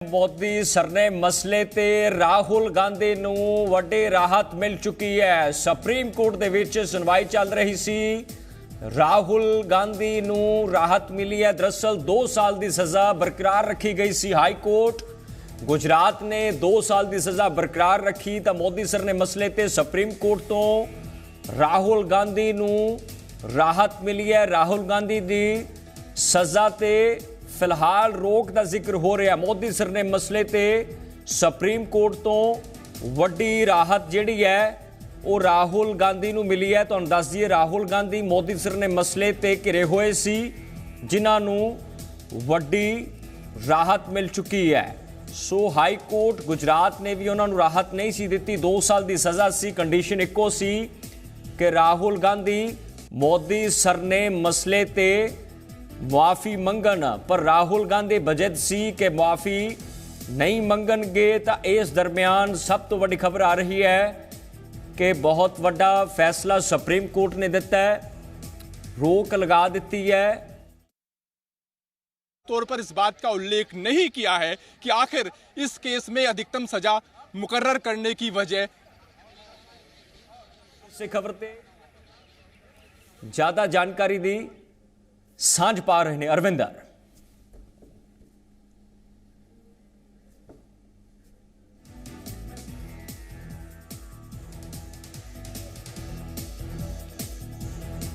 मोदी सरने मसले ते राहुल गांधी नू वड्डी राहत मिल चुकी है। सुप्रीम कोर्ट दे विच सुनवाई चल रही सी। राहुल गांधी नू राहत मिली है। दरअसल 2 साल की सज़ा बरकरार रखी गई सी। हाई कोर्ट गुजरात ने 2 साल की सज़ा बरकरार रखी तो मोदी सर ने मसले ते सुप्रीम कोर्ट तो राहुल गांधी नू राहत मिली है। राहुल गांधी दी सज़ा ते फिलहाल रोक का जिक्र हो रहा। मोदी सर ने मसले ते सुप्रीम कोर्ट तो वड्डी राहत जिहड़ी है वो राहुल गांधी नू मिली है। तुहानूं दस दईए राहुल गांधी मोदी सर ने मसले ते घिरे हुए सी, जिन्हां नू वड्डी राहत मिल चुकी है। सो हाई कोर्ट गुजरात ने भी उन्होंने राहत नहीं सी दी। 2 साल की सज़ा सी। कंडीशन इक्को सी कि राहुल गांधी मोदी सर ने मसले ते मुआफ़ी मंगन, पर राहुल गांधी बजट सी कि मुआफ़ी नहीं मंगणगे। तो इस दरमियान सब तो बड़ी खबर आ रही है कि बहुत बड़ा फैसला सुप्रीम कोर्ट ने दिता है, रोक लगा दी है। तौर पर इस बात का उल्लेख नहीं किया है कि आखिर इस केस में अधिकतम सजा मुकर्रर करने की वजह से खबर ते ज्यादा जानकारी दी सांझ पा रहे हैं अरविंदर।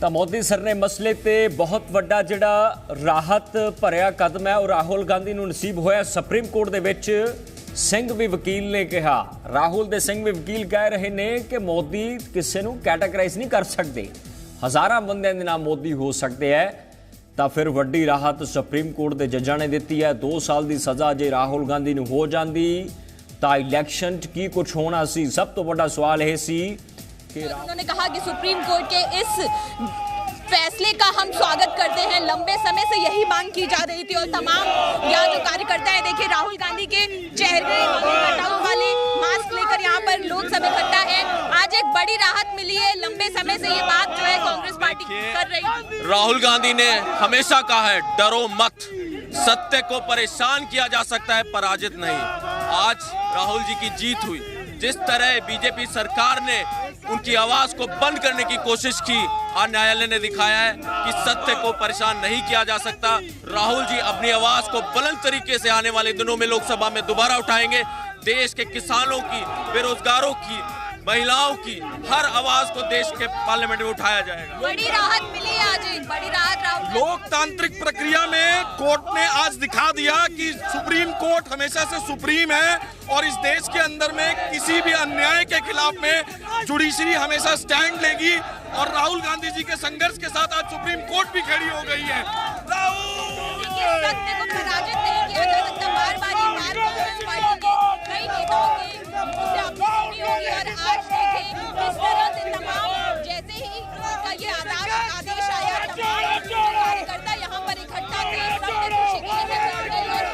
तो मोदी सर ने मसले ते बहुत वड्डा जिहड़ा राहत भरिया कदम है और राहुल गांधी नूं नसीब होया। सुप्रीम कोर्ट दे विच सिंह भी वकील ने कहा, राहुल दे सिंह भी वकील कह रहे ने कि मोदी किसी नूं कैटेगराइज नहीं कर सकते। हज़ारां बंदियां दे नाम मोदी हो सकते हैं। तो फिर वड्डी राहत सुप्रीम कोर्ट के जजां ने दी है। 2 साल की सज़ा जे राहुल गांधी नूं हो जाती तो इलैक्शन की कुछ होना सी। सब तो बड़ा सवाल यह सी कि उन्होंने कहा कि सुप्रीम कोर्ट के इस फैसले का हम स्वागत करते हैं। लंबे समय से यही मांग की जा रही थी और तमाम यहाँ जो कार्यकर्ता है, देखिए राहुल गांधी के चेहरे कटआउट वाले मास्क लेकर यहाँ पर लोग सब इकट्ठा है। आज एक बड़ी राहत मिली है। लंबे समय से ये बात जो है कांग्रेस पार्टी कर रही है। राहुल गांधी ने हमेशा कहा है डरो मत, सत्य को परेशान किया जा सकता है, पराजित नहीं। आज राहुल जी की जीत हुई। जिस तरह बीजेपी सरकार ने उनकी आवाज को बंद करने की कोशिश की, आज न्यायालय ने दिखाया है कि सत्य को परेशान नहीं किया जा सकता। राहुल जी अपनी आवाज को बुलंद तरीके से आने वाले दिनों में लोकसभा में दोबारा उठाएंगे। देश के किसानों की, बेरोजगारों की, महिलाओं की हर आवाज को देश के पार्लियामेंट में उठाया जाएगा। बड़ी राहत मिली आज, एक बड़ी राहत राहुल। लोकतांत्रिक प्रक्रिया में कोर्ट ने आज दिखा दिया कि सुप्रीम कोर्ट हमेशा से सुप्रीम है और इस देश के अंदर में किसी भी अन्याय के खिलाफ में जुडिशरी हमेशा स्टैंड लेगी। और राहुल गांधी जी के संघर्ष के साथ आज सुप्रीम कोर्ट भी खड़ी हो गई है। सत्य को पराजित नहीं किया जा सकता। बार-बार ये बात कांग्रेस पार्टी के कई नेताओं की मुझसे अपनी होगी और आज देखें किस तरह से तमाम जैसे ही का ये आदेश आया, तमाम कार्यकर्ता यहाँ पर इकट्ठा थे। सबने खुशी के लिए और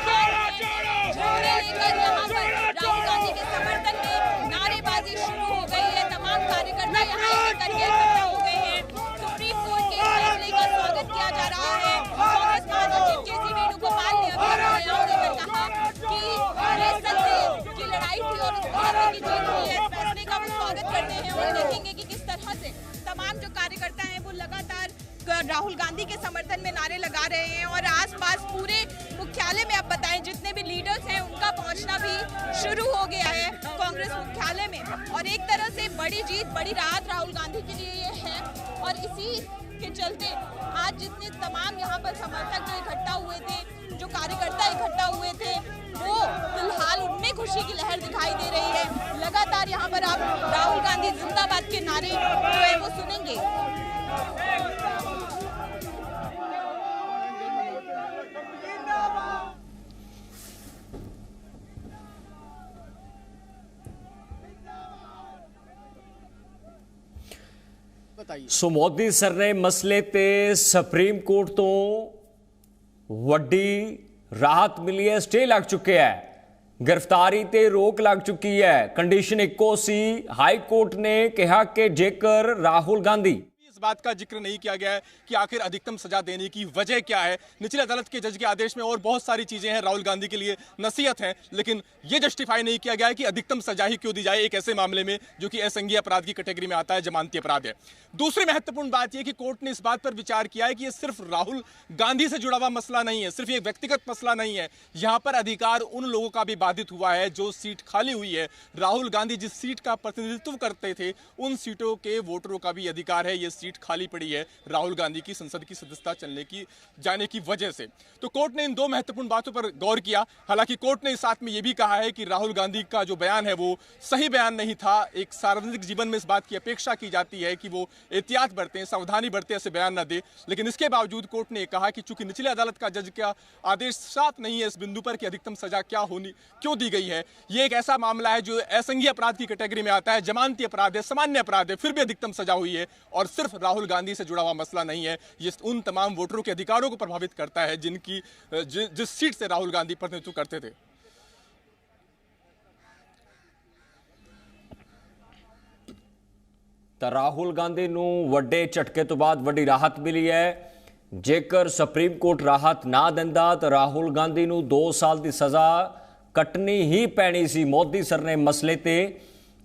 झंडे लेकर यहाँ पर राहुल गांधी के समर्थन में नारेबाजी शुरू हो गई है। तमाम कार्यकर्ता यहाँ करके इकट्ठा हो गए हैं। सुप्रीम कोर्ट के फैसले का स्वागत किया जा रहा है। कांग्रेस महासचिव के.सी. वेणुगोपाल ने अभी बयान देकर कहा कि ये सत्य की लड़ाई थी और इस फैसले की जीत हुई है। इस फैसले का वो स्वागत करते हैं और देखेंगे कि किस तरह से तमाम जो कार्यकर्ता हैं वो लगातार राहुल गांधी के समर्थन में नारे लगा रहे हैं। और आसपास पूरे मुख्यालय में, अब बताएं, जितने भी लीडर्स हैं उनका पहुंचना भी शुरू हो गया है कांग्रेस मुख्यालय में। और एक तरह से बड़ी जीत, बड़ी राहत राहुल गांधी के लिए ये है। और इसी के चलते आज जितने तमाम यहाँ पर समर्थक जो इकट्ठा हुए थे, जो कार्यकर्ता इकट्ठा हुए थे, वो फिलहाल उनमें खुशी की लहर दिखाई दे रही है। लगातार यहाँ पर आप राहुल गांधी जिंदाबाद के नारे जो है वो सुनेंगे। सो मोदी सर ने मसले ते सुप्रीम कोर्ट तो वड्डी राहत मिली है। स्टे लग चुके हैं, गिरफ्तारी ते रोक लग चुकी है। कंडीशन इक्को सी। हाई कोर्ट ने कहा कि जेकर राहुल गांधी बात का जिक्र नहीं किया गया है कि आखिर अधिकतम सजा देने की वजह क्या है। निचली अदालत के जज के आदेश में और बहुत सारी चीजें हैं, राहुल गांधी के लिए नसीहत है, लेकिन यह जस्टिफाई नहीं किया गया है कि अधिकतम सजा ही क्यों दी जाए एक ऐसे मामले में जो कि असंज्ञेय अपराध की कैटेगरी में आता है, जमानती अपराध है। दूसरी महत्वपूर्ण बात यह कि कोर्ट ने इस बात पर विचार किया है कि यह सिर्फ राहुल गांधी से जुड़ा हुआ मसला नहीं है, सिर्फ एक व्यक्तिगत मसला नहीं है। यहां पर अधिकार उन लोगों का भी बाधित हुआ है जो सीट खाली हुई है। राहुल गांधी जिस सीट का प्रतिनिधित्व करते थे उन सीटों के वोटरों का भी अधिकार है। यह सीट खाली पड़ी है राहुल गांधी की संसद की सदस्यता जाने की वजह से। तो कोर्ट ने इन दो महत्वपूर्ण बातों पर गौर किया। हालांकि कोर्ट ने इस साथ में यह भी कहा है कि राहुल गांधी का जो बयान है वो सही बयान नहीं था। एक सार्वजनिक जीवन में इस बात की अपेक्षा की जाती है कि वो एहतियात बरतें, सावधानी बरतें, ऐसे बयान न दे। लेकिन इसके बावजूद कोर्ट ने कहा कि चूंकि निचली अदालत का जज का आदेश साफ नहीं है इस बिंदु पर कि अधिकतम सजा क्यों दी गई है, ये एक ऐसा मामला है जो असंज्ञेय अपराध की कैटेगरी में आता है, जमानती अपराध है, सामान्य अपराध है, फिर भी अधिकतम सजा हुई है और सिर्फ राहुल गांधी से जुड़ा हुआ मसला नहीं है। ये उन तमाम वोटरों के अधिकारों को प्रभावित करता है जिस सीट से राहुल गांधी प्रतिनिधित्व करते थे। ਤਾਂ ਰਾਹੁਲ ਗਾਂਧੀ ਨੂੰ ਵੱਡੇ ਝਟਕੇ ਤੋਂ ਬਾਅਦ ਵੱਡੀ ਰਾਹਤ ਮਿਲੀ ਹੈ। ਜੇਕਰ ਸੁਪਰੀਮ ਕੋਰਟ ਰਾਹਤ ਨਾ ਦਿੰਦਾ ਤਾਂ ਰਾਹੁਲ ਗਾਂਧੀ ਨੂੰ 2 ਸਾਲ ਦੀ ਸਜ਼ਾ ਕੱਟਣੀ ਹੀ ਪੈਣੀ ਸੀ। ਮੋਦੀ ਸਰ ਨੇ ਮਸਲੇ ਤੇ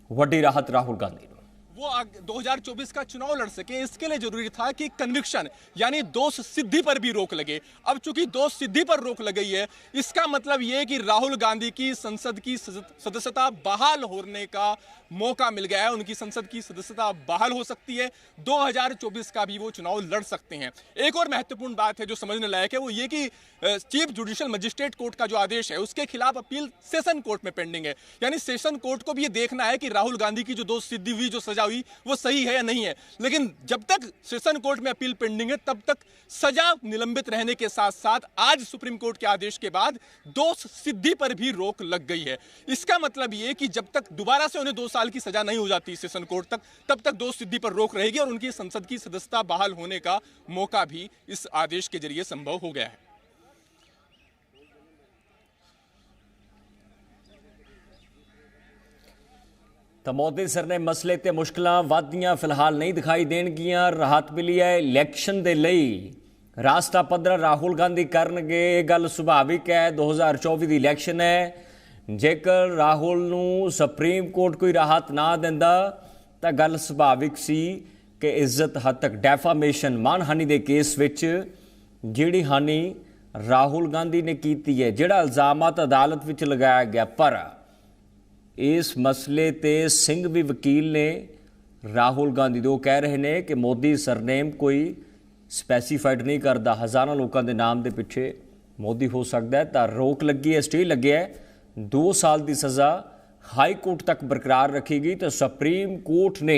ਵੱਡੀ ਰਾਹਤ ਰਾਹੁਲ ਗਾਂधी ਨੂੰ। वो 2024 का चुनाव लड़ सके इसके लिए जरूरी था कि कन्विक्शन यानी दोष सिद्धि पर भी रोक लगे। अब चूंकि दोष सिद्धि पर रोक लग गई है, इसका मतलब यह है कि राहुल गांधी की संसद की सदस्यता बहाल होने का मौका मिल गया है। उनकी संसद की सदस्यता बहाल हो सकती है। 2024 का भी वो चुनाव लड़ सकते हैं। एक और महत्वपूर्ण बात है जो समझने लायक है, वो ये कि चीफ जुडिशियल मजिस्ट्रेट कोर्ट का जो आदेश है उसके खिलाफ अपील सेशन कोर्ट में पेंडिंग है। यानी सेशन कोर्ट को भी ये देखना है कि राहुल गांधी की जो दोष सिद्धि हुई, जो सजा हुई, वो सही है या नहीं है। लेकिन जब तक सेशन कोर्ट में अपील पेंडिंग है तब तक सजा निलंबित रहने के साथ साथ आज सुप्रीम कोर्ट के आदेश के बाद दोष सिद्धि पर भी रोक लग गई है। इसका मतलब ये कि जब तक दोबारा से उन्हें 2 साल की सजा नहीं हो जाती सेशन कोर्ट तक, तब तक दोष सिद्धि पर रोक रहेगी और उनकी संसद की सदस्यता बहाल होने का मौका भी इस आदेश के जरिए संभव हो गया है। ਤਾਂ ਮੋਦੀ ਸਰ ਨੇ ਮਸਲੇ ਤੇ ਮੁਸ਼ਕਲਾਂ ਵਧਦੀਆਂ ਫਿਲਹਾਲ ਨਹੀਂ ਦਿਖਾਈ ਦੇਣਗੀਆਂ। ਰਾਹਤ ਮਿਲੀ ਹੈ। ਇਲੈਕਸ਼ਨ ਦੇ ਲਈ ਰਾਸਤਾ ਪੱਧਰਾ ਰਾਹੁਲ ਗਾਂਧੀ ਕਰਨਗੇ, ਇਹ ਗੱਲ ਸੁਭਾਵਿਕ ਹੈ। 2024 ਦੀ ਇਲੈਕਸ਼ਨ ਹੈ। ਜੇਕਰ ਰਾਹੁਲ ਨੂੰ ਸੁਪਰੀਮ ਕੋਰਟ ਕੋਈ ਰਾਹਤ ਨਾ ਦਿੰਦਾ ਤਾਂ ਗੱਲ ਸੁਭਾਵਿਕ ਸੀ ਕਿ ਇੱਜ਼ਤ ਹੱਦ ਤੱਕ ਡੈਫਾਮੇਸ਼ਨ ਮਾਨਹਾਨੀ ਦੇ ਕੇਸ ਵਿੱਚ ਜਿਹੜੀ ਹਾਨੀ ਰਾਹੁਲ ਗਾਂਧੀ ਨੇ ਕੀਤੀ ਹੈ, ਜਿਹੜਾ ਇਲਜ਼ਾਮਾਤ ਅਦਾਲਤ ਵਿੱਚ ਲਗਾਇਆ ਗਿਆ, ਪਰ इस मसले ते सिंह भी वकील ने राहुल गांधी दो कह रहे हैं कि मोदी सरनेम कोई स्पैसीफाइड नहीं करता, हज़ारों लोगों के नाम के पिछे मोदी हो सकता है। तो रोक लगी है, स्टे लगे है, 2 साल की सज़ा हाई कोर्ट तक बरकरार रखेगी। तो सुप्रीम कोर्ट ने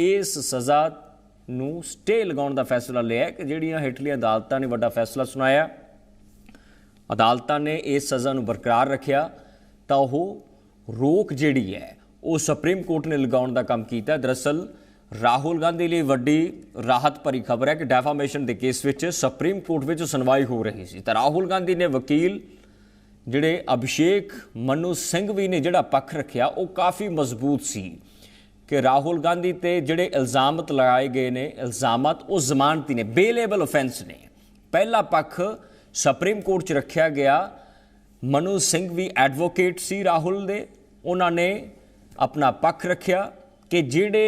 इस सज़ा नूं स्टे लगाने का फैसला लिया कि जिहड़ियां हेठलियां अदालतां ने वड्डा फैसला सुनाया, अदालतां ने इस सज़ा नूं बरकरार रखिया तो वो रोक जिहड़ी है वो सुप्रीम कोर्ट ने लगाने का काम किया। दरअसल राहुल गांधी लिए वड्डी राहत भरी खबर है कि डेफामेशन के केस में सुप्रीम कोर्ट में सुनवाई हो रही थी। तो राहुल गांधी ने वकील जिहड़े अभिषेक मनु सिंह भी ने जिहड़ा पक्ष रखिया वो काफ़ी मजबूत सी कि राहुल गांधी ते जिहड़े इल्जामत लगाए गए ने, इल्जामत वो जमानती ने, बेलेबल ऑफेंस ने। पहला पक्ष सुप्रीम कोर्ट च रखा गया। मनु सिंह भी एडवोकेट सी राहुल दे, उन्होंने अपना पक्ष रखिया कि जिहड़े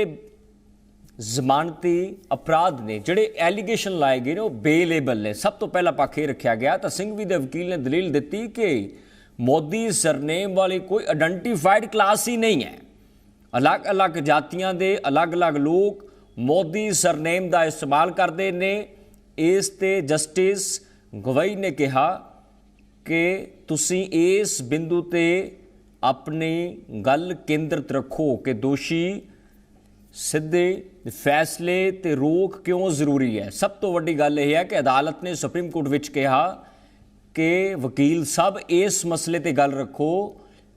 जमानती अपराध ने, जिहड़े एलीगेशन लाए गए ने वो बेलेबल ने। सब तो पहला पक्ष ये रखा गया। तो सिंघवी दे वकील ने दलील दी कि मोदी सरनेम वाली कोई आइडेंटिफाइड क्लास ही नहीं है। अलग अलग जातियां दे अलग अलग लोग मोदी सरनेम का इस्तेमाल करते ने। इस ते जस्टिस गवई ने कहा कि तुसी इस बिंदु ते अपनी गल केंद्रित रखो कि दोषी सीधे फैसले ते रोक क्यों जरूरी है। सब तो वड्डी गल यह है कि अदालत ने सुप्रीम कोर्ट विच कहा कि वकील साहब इस मसले ते गल रखो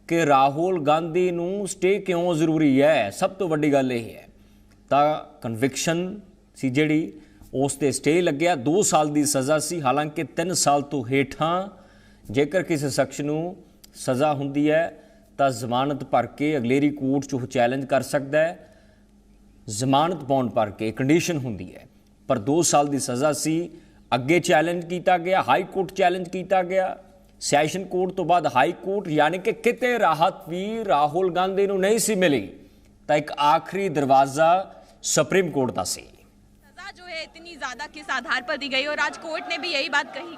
कि राहुल गांधी नूं स्टे क्यों जरूरी है। सब तो वड्डी गल यह है। तो कन्विक्शन सी जिहड़ी उस ते स्टे लग्या, 2 साल की सज़ा सी। हालांकि 3 साल तो हेठां जेकर किसी शख्स नूं सज़ा हुंदी है तो जमानत भर के अगलेरी कोर्ट 'ਚ ਉਹ चैलेंज कर सकता है। ਜ਼ਮਾਨਤ ਬੌਂਡ ਭਰ ਕੇ ਕੰਡੀਸ਼ਨ ਹੁੰਦੀ ਹੈ, ਪਰ 2 ਸਾਲ ਦੀ ਸਜ਼ਾ ਸੀ। ਅੱਗੇ ਚੈਲੰਜ ਕੀਤਾ ਗਿਆ, ਹਾਈ ਕੋਰਟ ਚੈਲੰਜ ਕੀਤਾ ਗਿਆ, ਸੈਸ਼ਨ ਕੋਰਟ ਤੋਂ ਬਾਅਦ ਹਾਈ ਕੋਰਟ, यानी कि किते राहत भी राहुल गांधी ਨੂੰ नहीं सी मिली, तो एक आखिरी दरवाजा सुप्रीम कोर्ट का सी। सजा जो है इतनी ज्यादा किस आधार पर दी गई और आज कोर्ट ने भी यही बात कही।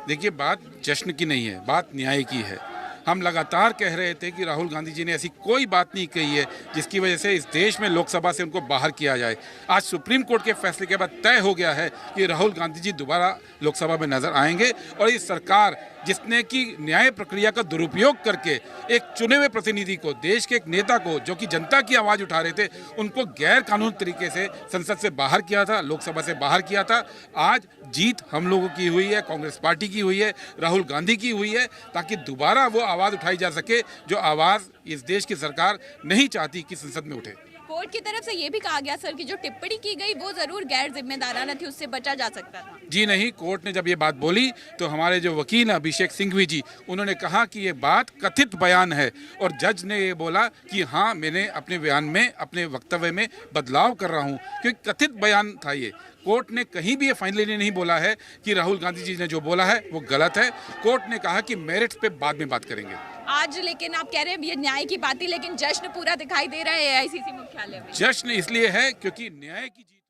देखिए, बात जश्न की नहीं है, बात न्याय की है। हम लगातार कह रहे थे कि राहुल गांधी जी ने ऐसी कोई बात नहीं कही है जिसकी वजह से इस देश में लोकसभा से उनको बाहर किया जाए। आज सुप्रीम कोर्ट के फैसले के बाद तय हो गया है कि राहुल गांधी जी दोबारा लोकसभा में नजर आएंगे और ये सरकार जिसने कि न्याय प्रक्रिया का दुरुपयोग करके एक चुने हुए प्रतिनिधि को, देश के एक नेता को जो कि जनता की आवाज़ उठा रहे थे, उनको गैर कानूनी तरीके से संसद से बाहर किया था, लोकसभा से बाहर किया था। आज जीत हम लोगों की हुई है, कांग्रेस पार्टी की हुई है, राहुल गांधी की हुई है, ताकि दोबारा वो आवाज़ उठाई जा सके जो आवाज़ इस देश की सरकार नहीं चाहती कि संसद में उठे। कोर्ट की तरफ से ये भी कहा गया सर कि जो टिप्पणी की गई वो जरूर गैर जिम्मेदाराना थी, उससे बचा जा सकता था। जी नहीं, कोर्ट ने जब ये बात बोली तो हमारे जो वकील हैं अभिषेक सिंघवी जी, उन्होंने कहा कि ये बात कथित बयान है और जज ने ये बोला कि हाँ, मैंने अपने बयान में, अपने वक्तव्य में बदलाव कर रहा हूँ, क्योंकि कथित बयान था ये। कोर्ट ने कहीं भी ये फाइनली नहीं बोला है कि राहुल गांधी जी ने जो बोला है वो गलत है। कोर्ट ने कहा कि मेरिट्स पे बाद में बात करेंगे। आज लेकिन आप कह रहे हैं ये न्याय की बात थी, लेकिन जश्न पूरा दिखाई दे रहा है AICC मुख्यालय में। जश्न इसलिए है क्योंकि न्याय की जीत